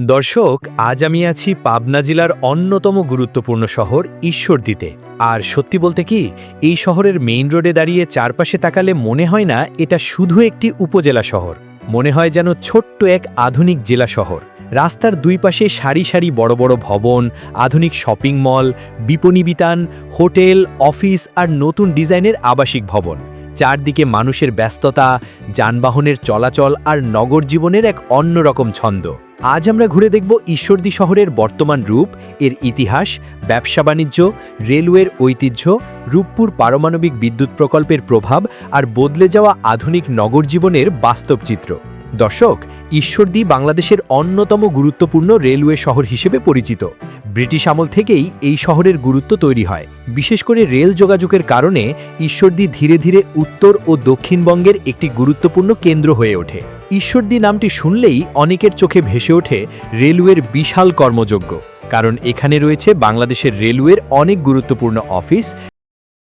দর্শক, আজ আমি আছি পাবনা জেলার অন্যতম গুরুত্বপূর্ণ শহর ঈশ্বরদীতে। আর সত্যি বলতে কি, এই শহরের মেইন রোডে দাঁড়িয়ে চারপাশে তাকালে মনে হয় না এটা শুধু একটি উপজেলা শহর, মনে হয় যেন ছোট্ট এক আধুনিক জেলা শহর। রাস্তার দুই পাশে সারি সারি বড় বড় ভবন, আধুনিক শপিং মল, বিপণী বিতান, হোটেল, অফিস আর নতুন ডিজাইনের আবাসিক ভবন। চারদিকে মানুষের ব্যস্ততা, যানবাহনের চলাচল আর নগর জীবনের এক অন্যরকম ছন্দ। আজ আমরা ঘুরে দেখব ঈশ্বরদী শহরের বর্তমান রূপ, এর ইতিহাস, ব্যবসা বাণিজ্য, রেলওয়ের ঐতিহ্য, রূপপুর পারমাণবিক বিদ্যুৎ প্রকল্পের প্রভাব আর বদলে যাওয়া আধুনিক নগর জীবনের বাস্তব চিত্র। দর্শক, ঈশ্বরদী বাংলাদেশের অন্যতম গুরুত্বপূর্ণ রেলওয়ে শহর হিসেবে পরিচিত। ব্রিটিশ আমল থেকেই এই শহরের গুরুত্ব তৈরি হয়। বিশেষ করে রেল যোগাযোগের কারণে ঈশ্বরদী ধীরে ধীরে উত্তর ও দক্ষিণবঙ্গের একটি গুরুত্বপূর্ণ কেন্দ্র হয়ে ওঠে। ঈশ্বরদী নামটি শুনলেই অনেকের চোখে ভেসে ওঠে রেলওয়ের বিশাল কর্মযজ্ঞ, কারণ এখানে রয়েছে বাংলাদেশের রেলওয়ের অনেক গুরুত্বপূর্ণ অফিস